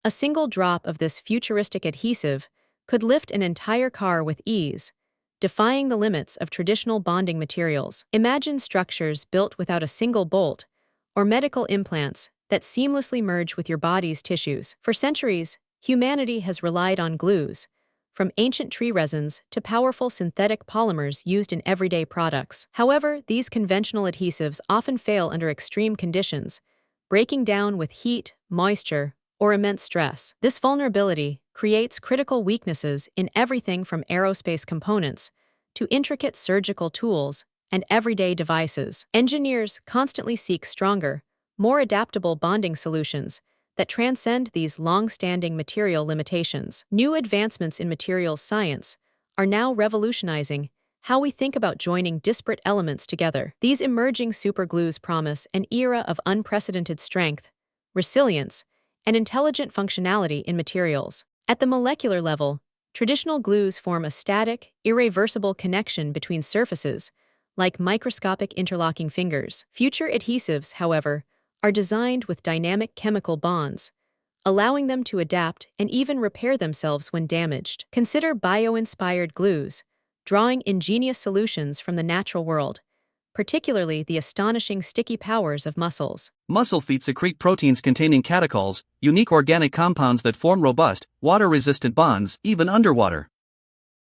A single drop of this futuristic adhesive could lift an entire car with ease, defying the limits of traditional bonding materials. Imagine structures built without a single bolt, or medical implants that seamlessly merge with your body's tissues. For centuries, humanity has relied on glues, from ancient tree resins to powerful synthetic polymers used in everyday products. However, these conventional adhesives often fail under extreme conditions, breaking down with heat, moisture, or immense stress. This vulnerability creates critical weaknesses in everything from aerospace components to intricate surgical tools and everyday devices. Engineers constantly seek stronger, more adaptable bonding solutions that transcend these long-standing material limitations. New advancements in materials science are now revolutionizing how we think about joining disparate elements together. These emerging superglues promise an era of unprecedented strength, resilience, and intelligent functionality in materials. At the molecular level, traditional glues form a static, irreversible connection between surfaces, like microscopic interlocking fingers. Future adhesives, however, are designed with dynamic chemical bonds, allowing them to adapt and even repair themselves when damaged. Consider bio-inspired glues, drawing ingenious solutions from the natural world, particularly the astonishing sticky powers of mussels. Mussel feet secrete proteins containing catechol, unique organic compounds that form robust, water-resistant bonds, even underwater.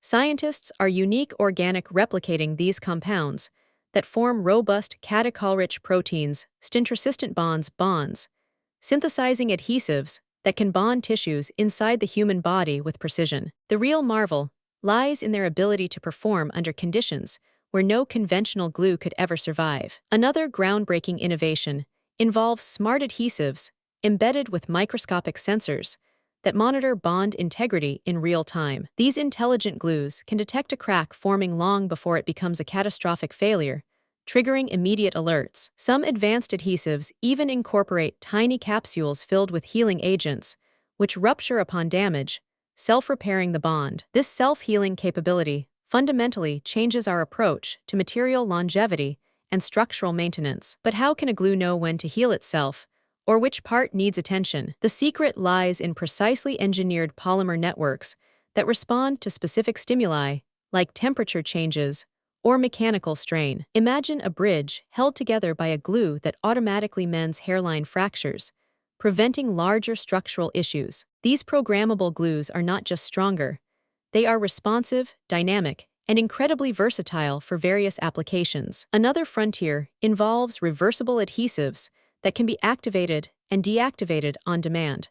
Scientists are unique organic replicating these compounds that form robust catechol-rich proteins, stint-resistant bonds, synthesizing adhesives that can bond tissues inside the human body with precision. The real marvel lies in their ability to perform under conditions where no conventional glue could ever survive. Another groundbreaking innovation involves smart adhesives embedded with microscopic sensors that monitor bond integrity in real time. These intelligent glues can detect a crack forming long before it becomes a catastrophic failure, triggering immediate alerts. Some advanced adhesives even incorporate tiny capsules filled with healing agents, which rupture upon damage, self-repairing the bond. This self-healing capability fundamentally changes our approach to material longevity and structural maintenance. But how can a glue know when to heal itself, or which part needs attention? The secret lies in precisely engineered polymer networks that respond to specific stimuli, like temperature changes or mechanical strain. Imagine a bridge held together by a glue that automatically mends hairline fractures, preventing larger structural issues. These programmable glues are not just stronger, they are responsive, dynamic, and incredibly versatile for various applications. Another frontier involves reversible adhesives that can be activated and deactivated on demand,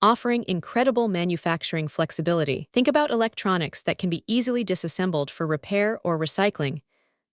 offering incredible manufacturing flexibility. Think about electronics that can be easily disassembled for repair or recycling,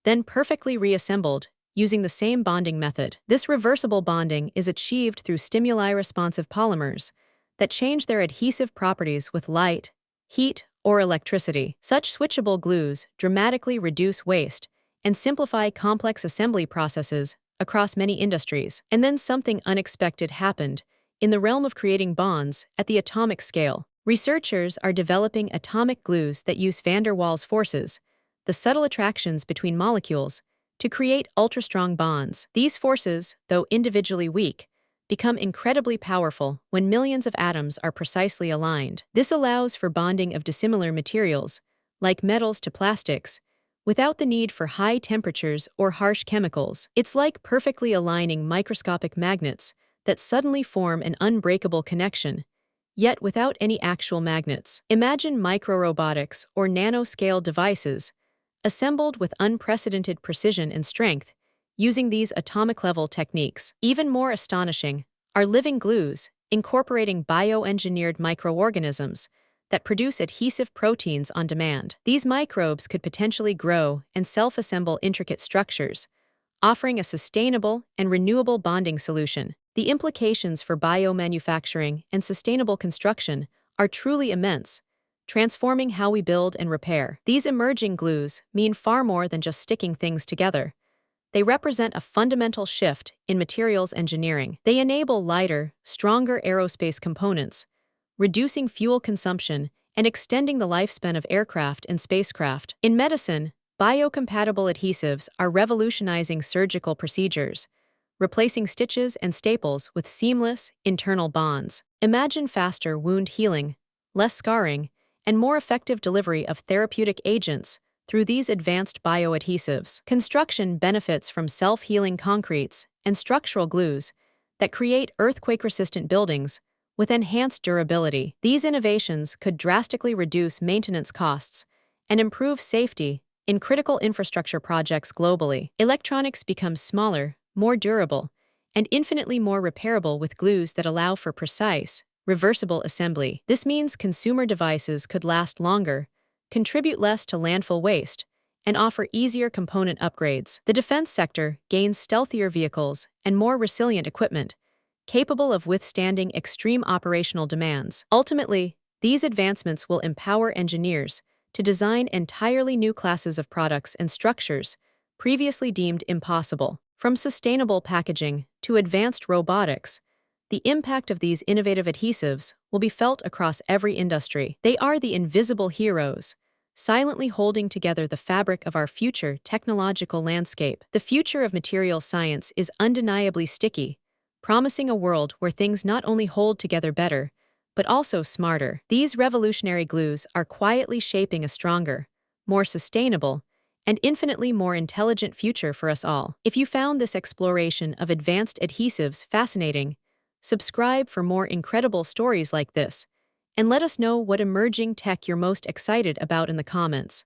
then perfectly reassembled using the same bonding method. This reversible bonding is achieved through stimuli-responsive polymers that change their adhesive properties with light, heat, or electricity. Such switchable glues dramatically reduce waste and simplify complex assembly processes across many industries. And then something unexpected happened. In the realm of creating bonds at the atomic scale, researchers are developing atomic glues that use van der Waals forces, the subtle attractions between molecules, to create ultra-strong bonds. These forces, though individually weak, become incredibly powerful when millions of atoms are precisely aligned. This allows for bonding of dissimilar materials, like metals to plastics, without the need for high temperatures or harsh chemicals. It's like perfectly aligning microscopic magnets that suddenly form an unbreakable connection, yet without any actual magnets. Imagine microrobotics or nanoscale devices assembled with unprecedented precision and strength using these atomic-level techniques. Even more astonishing are living glues, incorporating bioengineered microorganisms that produce adhesive proteins on demand. These microbes could potentially grow and self-assemble intricate structures, offering a sustainable and renewable bonding solution. The implications for biomanufacturing and sustainable construction are truly immense, transforming how we build and repair. These emerging glues mean far more than just sticking things together. They represent a fundamental shift in materials engineering. They enable lighter, stronger aerospace components, reducing fuel consumption and extending the lifespan of aircraft and spacecraft. In medicine, biocompatible adhesives are revolutionizing surgical procedures, replacing stitches and staples with seamless, internal bonds. Imagine faster wound healing, less scarring, and more effective delivery of therapeutic agents through these advanced bioadhesives. Construction benefits from self-healing concretes and structural glues that create earthquake-resistant buildings with enhanced durability. These innovations could drastically reduce maintenance costs and improve safety in critical infrastructure projects globally. Electronics become smaller, more durable, and infinitely more repairable with glues that allow for precise, reversible assembly. This means consumer devices could last longer, contribute less to landfill waste, and offer easier component upgrades. The defense sector gains stealthier vehicles and more resilient equipment, capable of withstanding extreme operational demands. Ultimately, these advancements will empower engineers to design entirely new classes of products and structures previously deemed impossible. From sustainable packaging to advanced robotics, the impact of these innovative adhesives will be felt across every industry. They are the invisible heroes, silently holding together the fabric of our future technological landscape. The future of materials science is undeniably sticky, promising a world where things not only hold together better, but also smarter. These revolutionary glues are quietly shaping a stronger, more sustainable, and infinitely more intelligent future for us all. If you found this exploration of advanced adhesives fascinating, subscribe for more incredible stories like this, and let us know what emerging tech you're most excited about in the comments.